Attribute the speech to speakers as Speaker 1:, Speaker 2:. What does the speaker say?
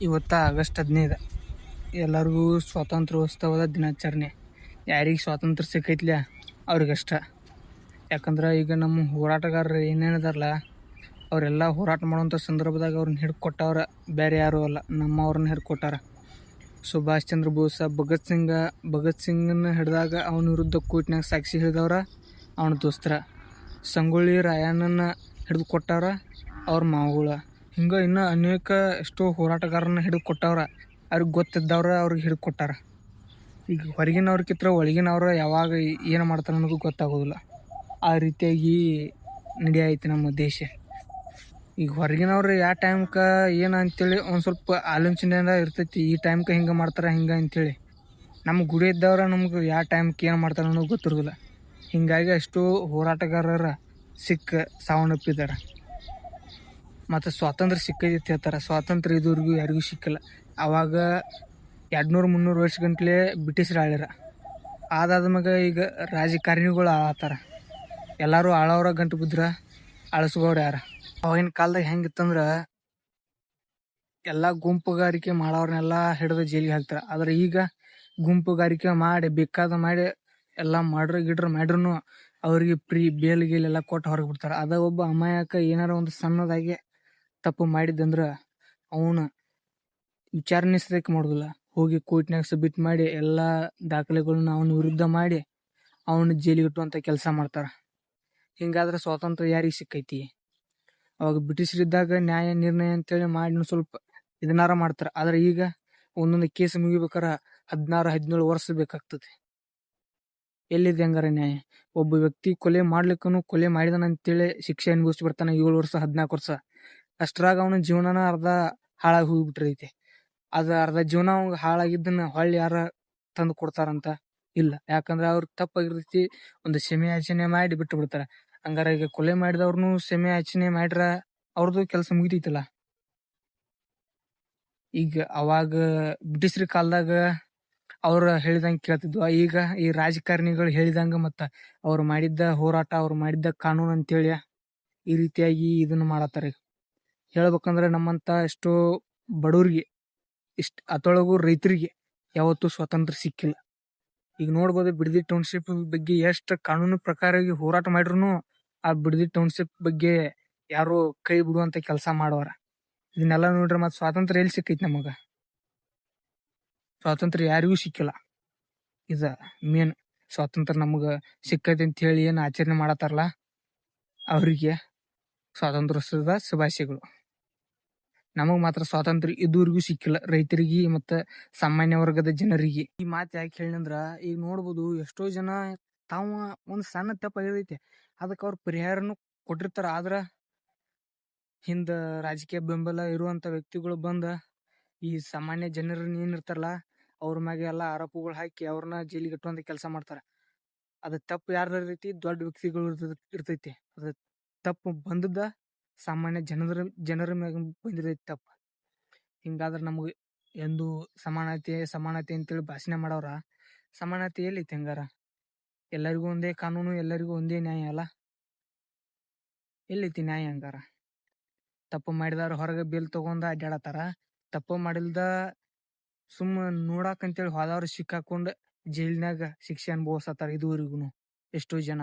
Speaker 1: ಇವತ್ತು ಆಗಸ್ಟ್ 15 ಎಲ್ಲರಿಗೂ ಸ್ವಾತಂತ್ರ್ಯೋತ್ಸವದ ದಿನಾಚರಣೆ. ಯಾರಿಗೆ ಸ್ವಾತಂತ್ರ್ಯ ಸಿಕ್ಕೈತ್ಲ ಅವ್ರಿಗಷ್ಟ. ಯಾಕಂದ್ರೆ ಈಗ ನಮ್ಮ ಹೋರಾಟಗಾರರು ಏನೇನಿದಾರಲ್ಲ ಅವರೆಲ್ಲ ಹೋರಾಟ ಮಾಡುವಂಥ ಸಂದರ್ಭದಾಗ ಅವ್ರನ್ನ ಹಿಡ್ದು ಕೊಟ್ಟವ್ರ ಬೇರೆ ಯಾರೂ ಅಲ್ಲ, ನಮ್ಮವ್ರನ್ನ ಹಿಡ್ದು ಕೊಟ್ಟಾರ. ಸುಭಾಷ್ ಚಂದ್ರ ಬೋಸ, ಭಗತ್ ಸಿಂಗನ್ನ ಹಿಡಿದಾಗ ಅವನ ವಿರುದ್ಧ ಕೋರ್ಟ್ನಾಗ ಸಾಕ್ಷಿ ಹೇಳಿದವ್ರ ಅವನ ದೋಸ್ತರ. ಸಂಗೊಳ್ಳಿ ರಾಯಣ್ಣನ ಹಿಡಿದು ಕೊಟ್ಟವ್ರ ಅವ್ರ ಮಾವುಗಳ. ಹಿಂಗೆ ಇನ್ನೂ ಅನೇಕ ಎಷ್ಟೋ ಹೋರಾಟಗಾರನ ಹಿಡಿದು ಕೊಟ್ಟವ್ರ, ಅವ್ರಿಗೆ ಗೊತ್ತಿದ್ದವ್ರ ಅವ್ರಿಗೆ ಹಿಡಿದು ಕೊಟ್ಟಾರ. ಈಗ ಹೊರಗಿನವ್ರಕ್ಕಿಂತ ಒಳಗಿನವ್ರು ಯಾವಾಗ ಏನು ಮಾಡ್ತಾರೆ ಅನ್ನೋದು ಗೊತ್ತಾಗೋದಿಲ್ಲ. ಆ ರೀತಿಯಾಗಿ ನಡೆಯೈತಿ ನಮ್ಮ ದೇಶ. ಈಗ ಹೊರಗಿನವ್ರು ಯಾವ ಟೈಮ್ಗೆ ಏನು ಅಂತೇಳಿ ಒಂದು ಸ್ವಲ್ಪ ಆಲೋಚನೆ ಇರ್ತೈತಿ, ಈ ಟೈಮ್ಗೆ ಹಿಂಗೆ ಮಾಡ್ತಾರೆ ಹಿಂಗೆ ಅಂತೇಳಿ. ನಮ್ಮ ಗುಡಿ ಇದ್ದವ್ರ ನಮ್ಗೆ ಯಾವ ಟೈಮ್ಗೆ ಏನು ಮಾಡ್ತಾರೆ ಅನ್ನೋದು ಗೊತ್ತಿರೋದಿಲ್ಲ. ಹೀಗಾಗಿ ಎಷ್ಟೋ ಹೋರಾಟಗಾರರ ಸಾವನ್ನಪ್ಪಿದ್ದಾರೆ. ಮತ್ತು ಸ್ವಾತಂತ್ರ್ಯ ಸಿಕ್ಕೈತಿ ಹೇಳ್ತಾರೆ, ಸ್ವಾತಂತ್ರ್ಯ ಇದುವರೆಗೂ ಯಾರಿಗೂ ಸಿಕ್ಕಿಲ್ಲ. ಆವಾಗ 200-300 ವರ್ಷ ಗಂಟ್ಲೆ ಬ್ರಿಟಿಷರು ಆಳ್ಯಾರ. ಅದಾದ್ಮ್ಯಾಗ ಈಗ ರಾಜಕಾರಣಿಗಳು ಆಳ್ತಾರ. ಎಲ್ಲರೂ ಆಳವ್ರ ಗಂಟು ಬಿದ್ರೆ ಅಳಿಸ್ಗೋರು ಯಾರ. ಅವಾಗಿನ ಕಾಲದಾಗ ಹೆಂಗಿತ್ತಂದ್ರೆ ಎಲ್ಲ ಗುಂಪುಗಾರಿಕೆ ಮಾಡೋರ್ನೆಲ್ಲ ಹಿಡಿದು ಜೈಲಿಗೆ ಹಾಕ್ತಾರೆ. ಆದರೆ ಈಗ ಗುಂಪುಗಾರಿಕೆ ಮಾಡಿ ಬೇಕಾದ ಮಾಡಿ ಎಲ್ಲ ಗಿಡ್ರ್ ಮಾಡ್ರೂ ಅವ್ರಿಗೆ ಬೇಲ್ ಗೀಲೆಲ್ಲ ಕೊಟ್ಟು ಹೊರಗೆ ಬಿಡ್ತಾರೆ. ಅದ ಒಬ್ಬ ಅಮಾಯಕ ಏನಾರ ಒಂದು ಸಣ್ಣದಾಗಿ ತಪ್ಪು ಮಾಡಿದ್ದಂದ್ರೆ ಅವನು ವಿಚಾರಣೆ ಸದಕ್ಕೆ ಮಾಡೋದಿಲ್ಲ, ಹೋಗಿ ಕೋರ್ಟ್ನಾಗ ಸಬ್ಮಿಟ್ ಮಾಡಿ ಎಲ್ಲ ದಾಖಲೆಗಳನ್ನ ಅವನ ವಿರುದ್ಧ ಮಾಡಿ ಅವನು ಜೈಲಿಗೆ ಇಟ್ಟುವಂಥ ಕೆಲಸ ಮಾಡ್ತಾರೆ. ಹಿಂಗಾದ್ರೆ ಸ್ವಾತಂತ್ರ್ಯ ಯಾರಿಗೆ ಸಿಕ್ಕೈತಿ? ಅವಾಗ ಬ್ರಿಟಿಷರಿದ್ದಾಗ ನ್ಯಾಯ ನಿರ್ಣಯ ಅಂತೇಳಿ ಮಾಡಿ ಸ್ವಲ್ಪ ಇದನ್ನಾರ ಮಾಡ್ತಾರೆ. ಆದರೆ ಈಗ ಒಂದೊಂದು ಕೇಸ್ ಮುಗಿಬೇಕಾರೆ 16-17 ವರ್ಷ ಬೇಕಾಗ್ತದೆ. ಎಲ್ಲಿದೆ ಹಂಗಾರ ನ್ಯಾಯ? ಒಬ್ಬ ವ್ಯಕ್ತಿ ಕೊಲೆ ಮಾಡ್ಲಿಕ್ಕೂ ಕೊಲೆ ಮಾಡಿದಾನಂತೇಳಿ ಶಿಕ್ಷೆ ಅನುಭವಿಸಿ ಬರ್ತಾನೆ 7 ವರ್ಷ 14 ವರ್ಷ. ಅಷ್ಟರಾಗ ಅವನ ಜೀವನನ ಅರ್ಧ ಹಾಳಾಗಿ ಹೋಗ್ಬಿಟ್ಟಿರೈತಿ. ಅದು ಅರ್ಧ ಜೀವನ ಅವಂಗ ಹಾಳಾಗಿದ್ದನ್ನ ಹೊಳ್ಳಿ ಯಾರ ತಂದು ಕೊಡ್ತಾರಂತ ಇಲ್ಲ. ಯಾಕಂದ್ರೆ ಅವ್ರಿಗೆ ತಪ್ಪಾಗಿರ್ತೈತಿ, ಒಂದು ಕ್ಷಮೆ ಯಾಚನೆ ಮಾಡಿ ಬಿಟ್ಟು ಬಿಡ್ತಾರೆ. ಹಂಗಾರ ಈಗ ಕೊಲೆ ಮಾಡಿದವ್ರನ್ನು ಕ್ಷಮೆ ಯಾಚನೆ ಮಾಡ್ರ ಅವ್ರದ್ದು ಕೆಲಸ ಮುಗಿತೈತಲ್ಲ. ಈಗ ಅವಾಗ ಬ್ರಿಟಿಷರ ಕಾಲದಾಗ ಅವ್ರು ಹೇಳಿದಂಗೆ ಕೇಳ್ತಿದ್ವು. ಈಗ ಈ ರಾಜಕಾರಣಿಗಳು ಹೇಳಿದಂಗ ಮತ್ತು ಅವ್ರು ಮಾಡಿದ್ದ ಹೋರಾಟ, ಅವ್ರು ಮಾಡಿದ್ದ ಕಾನೂನು ಅಂತೇಳಿ ಈ ರೀತಿಯಾಗಿ ಇದನ್ನ ಮಾಡತ್ತಾರೆ. ಹೇಳ್ಬೇಕಂದ್ರೆ ನಮ್ಮಂತ ಎಷ್ಟೋ ಬಡವ್ರಿಗೆ ಅತೊಳಗು ರೈತರಿಗೆ ಯಾವತ್ತೂ ಸ್ವಾತಂತ್ರ್ಯ ಸಿಕ್ಕಿಲ್ಲ. ಈಗ ನೋಡ್ಬೋದು ಬಿಡದಿ ಟೌನ್ಶಿಪ್ ಬಗ್ಗೆ ಎಷ್ಟು ಕಾನೂನು ಪ್ರಕಾರ ಹೋರಾಟ ಮಾಡಿದ್ರು ಆ ಬಿಡದಿ ಟೌನ್ಶಿಪ್ ಬಗ್ಗೆ ಯಾರು ಕೈ ಬಿಡುವಂತ ಕೆಲಸ ಮಾಡೋರ. ಇದನ್ನೆಲ್ಲ ನೋಡ್ರಿ ಮತ್ತೆ ಸ್ವಾತಂತ್ರ್ಯ ಎಲ್ಲಿ ಸಿಕ್ಕೈತಿ? ನಮಗ ಸ್ವಾತಂತ್ರ್ಯ ಯಾರಿಗೂ ಸಿಕ್ಕಿಲ್ಲ. ಇದ ಮೇನ್ ಸ್ವಾತಂತ್ರ್ಯ ನಮಗ ಸಿಕ್ಕೈತಿ ಅಂತ ಹೇಳಿ ಏನು ಆಚರಣೆ ಮಾಡತ್ತಾರಲ್ಲ ಅವರಿಗೆ ಸ್ವಾತಂತ್ರ್ಯೋತ್ಸವದ ಶುಭಾಶಯಗಳು. ನಮಗ್ ಮಾತ್ರ ಸ್ವಾತಂತ್ರ್ಯ ಇದುವರೆಗೂ ಸಿಕ್ಕಿಲ್ಲ, ರೈತರಿಗೆ ಮತ್ತು ಸಾಮಾನ್ಯ ವರ್ಗದ ಜನರಿಗೆ. ಈ ಮಾತು ಯಾಕೆ ಹೇಳಿನಂದ್ರ, ಈಗ ನೋಡ್ಬೋದು ಎಷ್ಟೋ ಜನ ತಾವು ಒಂದು ಸಣ್ಣ ತಪ್ಪಾಗಿರ್ತೈತಿ, ಅದಕ್ಕೆ ಅವ್ರ ಪರಿಹಾರನು ಕೊಟ್ಟಿರ್ತಾರ. ಆದ್ರ ಹಿಂದ ರಾಜಕೀಯ ಬೆಂಬಲ ಇರುವಂತ ವ್ಯಕ್ತಿಗಳು ಬಂದ ಈ ಸಾಮಾನ್ಯ ಜನರನ್ನ ಏನಿರ್ತಾರಲ್ಲ ಅವ್ರ ಮ್ಯಾಗೆ ಎಲ್ಲ ಆರೋಪಗಳು ಹಾಕಿ ಅವ್ರನ್ನ ಜೈಲಿಗೆ ಇಟ್ಟುವಂತ ಕೆಲಸ ಮಾಡ್ತಾರ. ಅದ ತಪ್ಪು ಯಾರ್ದ ಇರ್ತೈತಿ? ದೊಡ್ಡ ವ್ಯಕ್ತಿಗಳು ಇರ್ತೈತಿ. ಅದ ತಪ್ಪು ಬಂದದ ಸಾಮಾನ್ಯ ಜನರ ಮ್ಯಾಗ ಬಂದಿರೈತಿ ತಪ್ಪು. ಹಿಂಗಾದ್ರೆ ನಮಗೆ ಎಂದು ಸಮಾನತೆ ಅಂತೇಳಿ ಭಾಷಣ ಮಾಡವ್ರ, ಸಮಾನತೆ ಎಲ್ಲೈತಿ? ಹಂಗಾರ ಎಲ್ಲರಿಗೂ ಒಂದೇ ಕಾನೂನು, ಎಲ್ಲರಿಗೂ ಒಂದೇ ನ್ಯಾಯ ಅಲ್ಲ? ಎಲ್ಲೈತಿ ನ್ಯಾಯ? ಹಂಗಾರ ತಪ್ಪು ಮಾಡಿದವ್ರು ಹೊರಗೆ ಬೇಲ್ ತಗೊಂಡ ಅಡ್ಡಾಡತ್ತಾರ, ತಪ್ಪು ಮಾಡಿಲ್ದ ಸುಮ್ಮ ನೋಡಾಕಂತೇಳಿ ಹೋದವ್ರು ಸಿಕ್ಕಾಕೊಂಡು ಜೈಲಿನಾಗ ಶಿಕ್ಷೆ ಅನುಭವಿಸತ್ತಾರ ಇದುವರೆಗೂ ಎಷ್ಟೋ ಜನ.